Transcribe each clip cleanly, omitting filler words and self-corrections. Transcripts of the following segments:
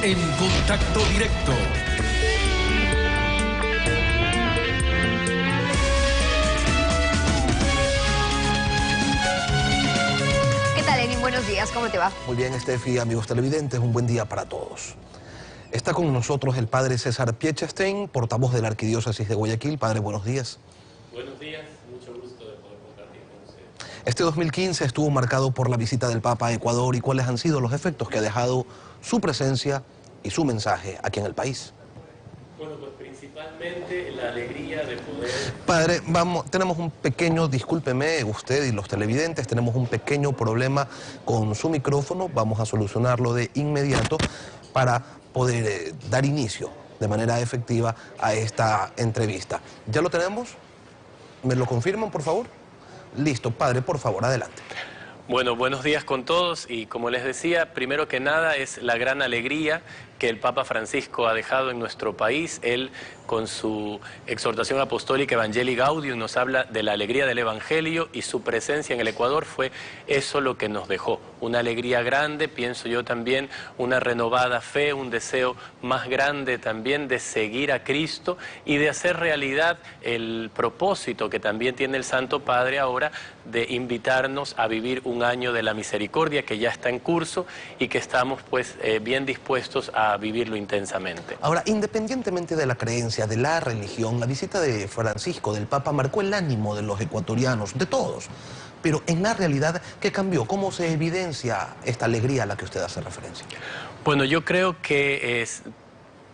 En Contacto Directo. ¿Qué tal, Lenin? Buenos días, ¿cómo te va? Muy bien, Estefi, amigos televidentes, un buen día para todos. Está con nosotros el padre César Piechestein, portavoz de la Arquidiócesis de Guayaquil. Padre, buenos días. Buenos días, mucho gusto de poder compartir con ustedes. Este 2015 estuvo marcado por la visita del Papa a Ecuador. ¿Y cuáles han sido los efectos que ha dejado su presencia y su mensaje aquí en el país? Bueno, pues principalmente la alegría de poder... Padre, tenemos un pequeño, discúlpeme usted y los televidentes, tenemos un pequeño problema con su micrófono. Vamos a solucionarlo de inmediato para poder dar inicio de manera efectiva a esta entrevista. ¿Ya lo tenemos? ¿Me lo confirman, por favor? Listo, padre, por favor, adelante. Bueno, buenos días con todos y como les decía, primero que nada es la gran alegría que el Papa Francisco ha dejado en nuestro país. Él, con su exhortación apostólica Evangelii Gaudium, nos habla de la alegría del Evangelio, y su presencia en el Ecuador fue eso lo que nos dejó. Una alegría grande, pienso yo también, una renovada fe, un deseo más grande también de seguir a Cristo y de hacer realidad el propósito que también tiene el Santo Padre ahora de invitarnos a vivir un año de la misericordia que ya está en curso y que estamos pues bien dispuestos a vivirlo intensamente. Ahora, independientemente de la creencia, de la religión, la visita de Francisco, del Papa, marcó el ánimo de los ecuatorianos, de todos. Pero en la realidad, ¿qué cambió? ¿Cómo se evidencia esta alegría a la que usted hace referencia? Bueno, yo creo que es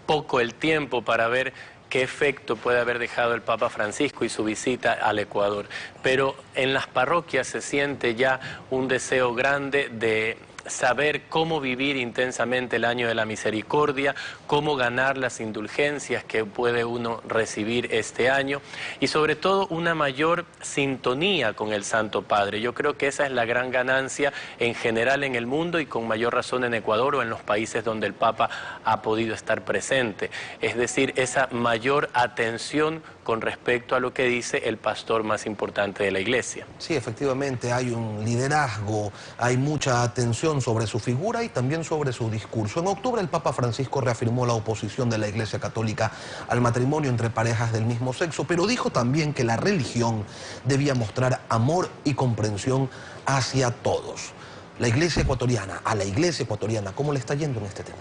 poco el tiempo para ver qué efecto puede haber dejado el Papa Francisco y su visita al Ecuador. Pero en las parroquias se siente ya un deseo grande de saber cómo vivir intensamente el año de la misericordia, cómo ganar las indulgencias que puede uno recibir este año y sobre todo una mayor sintonía con el Santo Padre. Yo creo que esa es la gran ganancia en general en el mundo y con mayor razón en Ecuador o en los países donde el Papa ha podido estar presente. Es decir, esa mayor atención con respecto a lo que dice el pastor más importante de la Iglesia. Sí, efectivamente, hay un liderazgo, hay mucha atención sobre su figura y también sobre su discurso. En octubre el Papa Francisco reafirmó la oposición de la Iglesia Católica al matrimonio entre parejas del mismo sexo, pero dijo también que la religión debía mostrar amor y comprensión hacia todos. La Iglesia ecuatoriana, a la Iglesia ecuatoriana, ¿cómo le está yendo en este tema?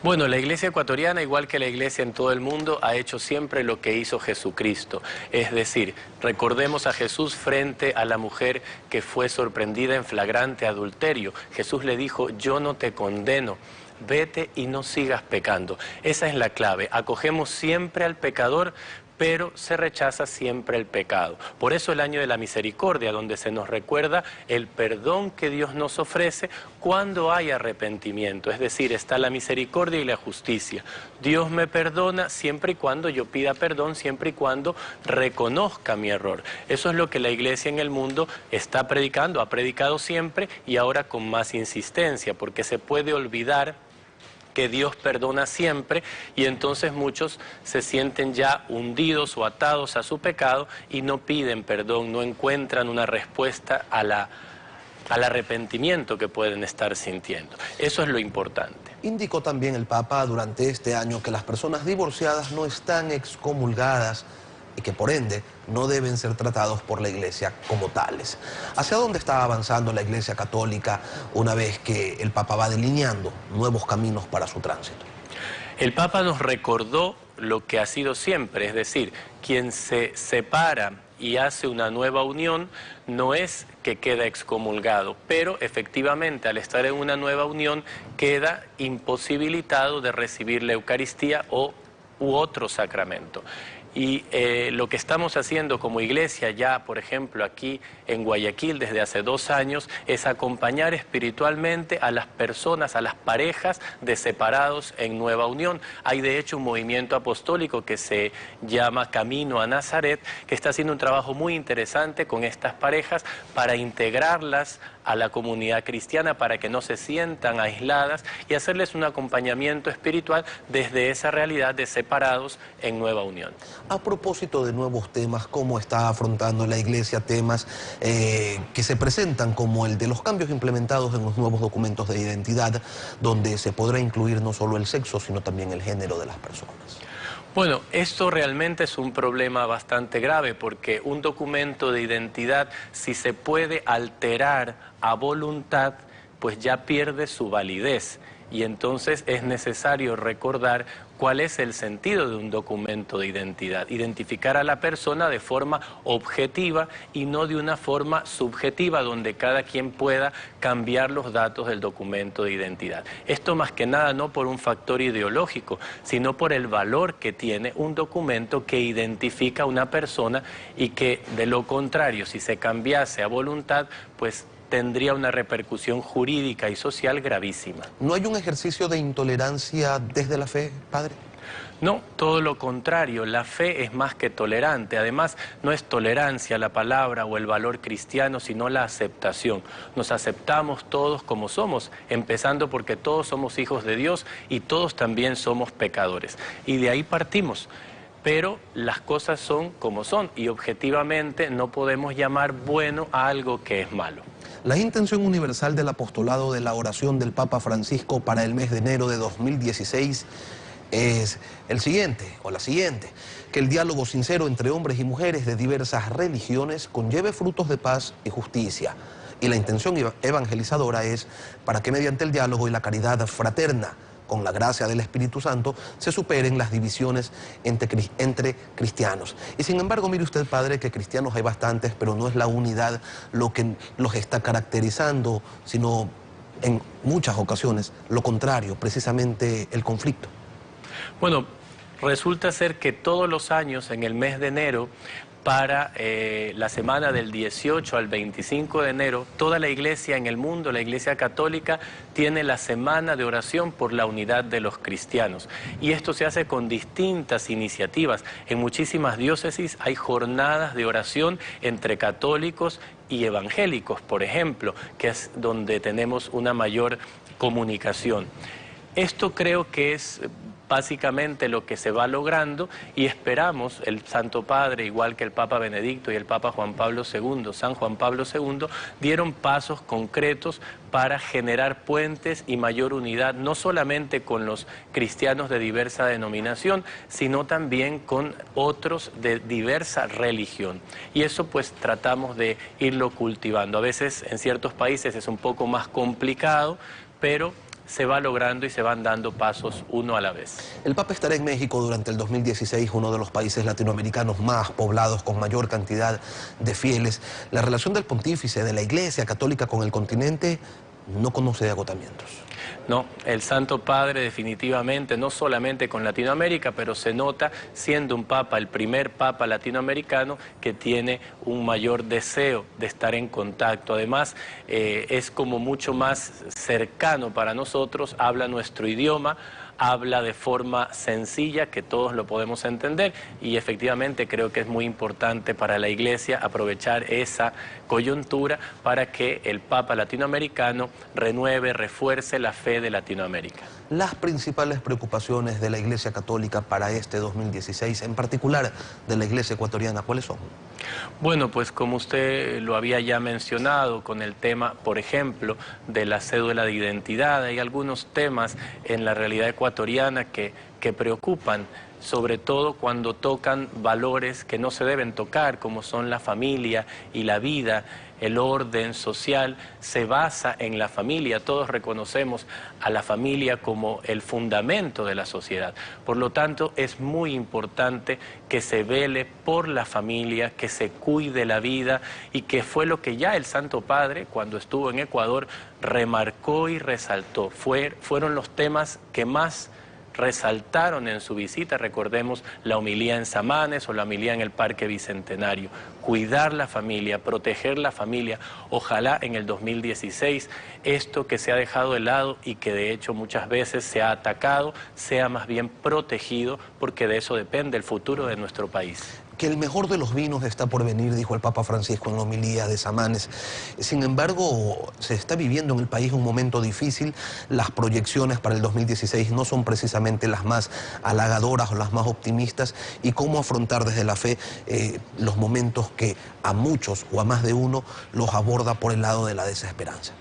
Bueno, la Iglesia ecuatoriana, igual que la Iglesia en todo el mundo, ha hecho siempre lo que hizo Jesucristo. Es decir, recordemos a Jesús frente a la mujer que fue sorprendida en flagrante adulterio. Jesús le dijo, yo no te condeno, vete y no sigas pecando. Esa es la clave, acogemos siempre al pecador, pero se rechaza siempre el pecado. Por eso el año de la misericordia, donde se nos recuerda el perdón que Dios nos ofrece cuando hay arrepentimiento. Es decir, está la misericordia y la justicia. Dios me perdona siempre y cuando yo pida perdón, siempre y cuando reconozca mi error. Eso es lo que la Iglesia en el mundo está predicando, ha predicado siempre y ahora con más insistencia, porque se puede olvidar que Dios perdona siempre y entonces muchos se sienten ya hundidos o atados a su pecado y no piden perdón, no encuentran una respuesta al arrepentimiento que pueden estar sintiendo. Eso es lo importante. Indicó también el Papa durante este año que las personas divorciadas no están excomulgadas y que por ende no deben ser tratados por la Iglesia como tales. ¿Hacia dónde está avanzando la Iglesia Católica una vez que el Papa va delineando nuevos caminos para su tránsito? El Papa nos recordó lo que ha sido siempre, es decir, quien se separa y hace una nueva unión no es que queda excomulgado, pero efectivamente al estar en una nueva unión queda imposibilitado de recibir la Eucaristía u otro sacramento. Y lo que estamos haciendo como iglesia ya, por ejemplo, aquí en Guayaquil desde hace 2 años, es acompañar espiritualmente a las personas, a las parejas de separados en nueva unión. Hay de hecho un movimiento apostólico que se llama Camino a Nazaret, que está haciendo un trabajo muy interesante con estas parejas para integrarlas a la comunidad cristiana, para que no se sientan aisladas y hacerles un acompañamiento espiritual desde esa realidad de separados en nueva unión. A propósito de nuevos temas, ¿cómo está afrontando la Iglesia temas que se presentan como el de los cambios implementados en los nuevos documentos de identidad, donde se podrá incluir no solo el sexo, sino también el género de las personas? Bueno, esto realmente es un problema bastante grave porque un documento de identidad, si se puede alterar a voluntad, pues ya pierde su validez. Y entonces es necesario recordar cuál es el sentido de un documento de identidad. Identificar a la persona de forma objetiva y no de una forma subjetiva, donde cada quien pueda cambiar los datos del documento de identidad. Esto más que nada no por un factor ideológico, sino por el valor que tiene un documento que identifica a una persona y que, de lo contrario, si se cambiase a voluntad, pues tendría una repercusión jurídica y social gravísima. ¿No hay un ejercicio de intolerancia desde la fe, padre? No, todo lo contrario, la fe es más que tolerante. Además, no es tolerancia la palabra o el valor cristiano, sino la aceptación. Nos aceptamos todos como somos, empezando porque todos somos hijos de Dios y todos también somos pecadores. Y de ahí partimos. Pero las cosas son como son y objetivamente no podemos llamar bueno a algo que es malo. La intención universal del apostolado de la oración del Papa Francisco para el mes de enero de 2016 es el siguiente, o la siguiente: que el diálogo sincero entre hombres y mujeres de diversas religiones conlleve frutos de paz y justicia. Y la intención evangelizadora es para que mediante el diálogo y la caridad fraterna, con la gracia del Espíritu Santo, se superen las divisiones entre cristianos. Y sin embargo, mire usted, padre, que cristianos hay bastantes, pero no es la unidad lo que los está caracterizando, sino en muchas ocasiones lo contrario, precisamente el conflicto. Bueno, resulta ser que todos los años, en el mes de enero, para la semana del 18 al 25 de enero, toda la iglesia en el mundo, la Iglesia Católica, tiene la semana de oración por la unidad de los cristianos. Y esto se hace con distintas iniciativas. En muchísimas diócesis hay jornadas de oración entre católicos y evangélicos, por ejemplo, que es donde tenemos una mayor comunicación. Esto creo que es básicamente lo que se va logrando y esperamos, el Santo Padre, igual que el Papa Benedicto y el Papa Juan Pablo II, San Juan Pablo II, dieron pasos concretos para generar puentes y mayor unidad, no solamente con los cristianos de diversa denominación, sino también con otros de diversa religión. Y eso pues tratamos de irlo cultivando. A veces en ciertos países es un poco más complicado, pero se va logrando y se van dando pasos uno a la vez. El Papa estará en México durante el 2016, uno de los países latinoamericanos más poblados, con mayor cantidad de fieles. La relación del pontífice, de la Iglesia Católica con el continente, no conoce agotamientos. No, el Santo Padre definitivamente, no solamente con Latinoamérica, pero se nota siendo un papa, el primer papa latinoamericano que tiene un mayor deseo de estar en contacto. Además, es como mucho más cercano para nosotros, habla nuestro idioma, habla de forma sencilla que todos lo podemos entender y efectivamente creo que es muy importante para la Iglesia aprovechar esa coyuntura para que el Papa latinoamericano renueve, refuerce la fe de Latinoamérica. Las principales preocupaciones de la Iglesia Católica para este 2016, en particular de la Iglesia ecuatoriana, ¿cuáles son? Bueno, pues como usted lo había ya mencionado con el tema, por ejemplo, de la cédula de identidad, hay algunos temas en la realidad ecuatoriana que preocupan, sobre todo cuando tocan valores que no se deben tocar, como son la familia y la vida. El orden social se basa en la familia. Todos reconocemos a la familia como el fundamento de la sociedad. Por lo tanto, es muy importante que se vele por la familia, que se cuide la vida y que fue lo que ya el Santo Padre, cuando estuvo en Ecuador, remarcó y resaltó. Fueron los temas que más resaltaron en su visita. Recordemos la homilía en Samanes o la homilía en el Parque Bicentenario. Cuidar la familia, proteger la familia. Ojalá en el 2016 esto que se ha dejado de lado y que de hecho muchas veces se ha atacado sea más bien protegido, porque de eso depende el futuro de nuestro país. que el mejor de los vinos está por venir, dijo el Papa Francisco en la homilía de Samanes. Sin embargo, se está viviendo en el país un momento difícil. Las proyecciones para el 2016 no son precisamente las más halagadoras o las más optimistas. Y cómo afrontar desde la fe los momentos que a muchos o a más de uno los aborda por el lado de la desesperanza.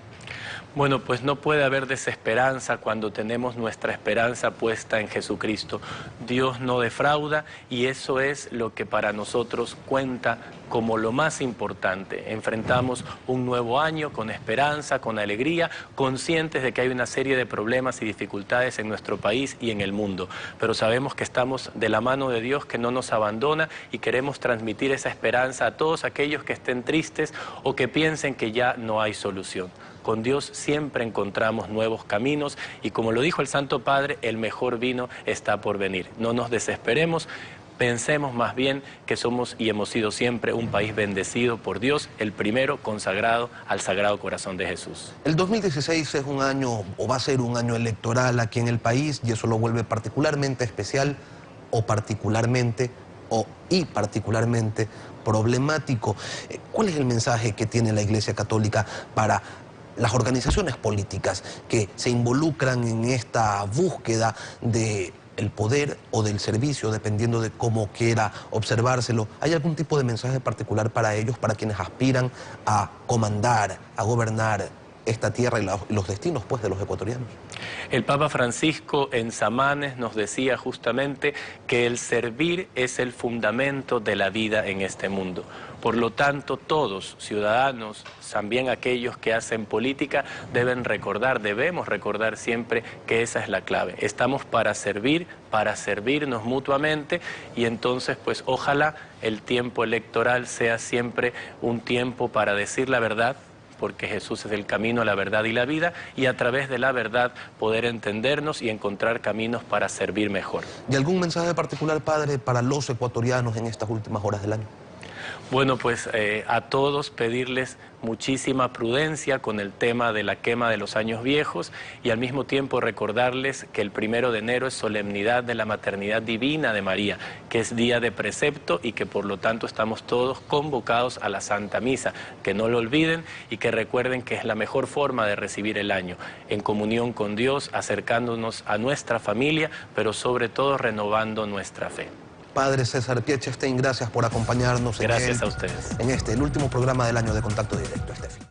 Bueno, pues no puede haber desesperanza cuando tenemos nuestra esperanza puesta en Jesucristo. Dios no defrauda y eso es lo que para nosotros cuenta como lo más importante. Enfrentamos un nuevo año con esperanza, con alegría, conscientes de que hay una serie de problemas y dificultades en nuestro país y en el mundo. Pero sabemos que estamos de la mano de Dios, que no nos abandona, y queremos transmitir esa esperanza a todos aquellos que estén tristes o que piensen que ya no hay solución. Con Dios siempre encontramos nuevos caminos y, como lo dijo el Santo Padre, el mejor vino está por venir. No nos desesperemos, pensemos más bien que somos y hemos sido siempre un país bendecido por Dios, el primero consagrado al Sagrado Corazón de Jesús. El 2016 es un año, o va a ser un año electoral aquí en el país, y eso lo vuelve particularmente especial y particularmente problemático. ¿Cuál es el mensaje que tiene la Iglesia Católica para las organizaciones políticas que se involucran en esta búsqueda del poder o del servicio, dependiendo de cómo quiera observárselo? ¿Hay algún tipo de mensaje particular para ellos, para quienes aspiran a comandar, a gobernar esta tierra y los destinos, pues, de los ecuatorianos? El Papa Francisco en Samanes nos decía justamente que el servir es el fundamento de la vida en este mundo. Por lo tanto, todos, ciudadanos, también aquellos que hacen política, debemos recordar siempre que esa es la clave. Estamos para servir, para servirnos mutuamente, y entonces, pues, ojalá el tiempo electoral sea siempre un tiempo para decir la verdad, porque Jesús es el camino, la verdad y la vida, y a través de la verdad poder entendernos y encontrar caminos para servir mejor. ¿Y algún mensaje particular, padre, para los ecuatorianos en estas últimas horas del año? Bueno, pues a todos pedirles muchísima prudencia con el tema de la quema de los años viejos, y al mismo tiempo recordarles que el 1 de enero es solemnidad de la maternidad divina de María, que es día de precepto y que por lo tanto estamos todos convocados a la Santa Misa. Que no lo olviden y que recuerden que es la mejor forma de recibir el año, en comunión con Dios, acercándonos a nuestra familia, pero sobre todo renovando nuestra fe. Padre César Piechestein, gracias por acompañarnos. Gracias a ustedes. En el último programa del año de Contacto Directo, Estefi.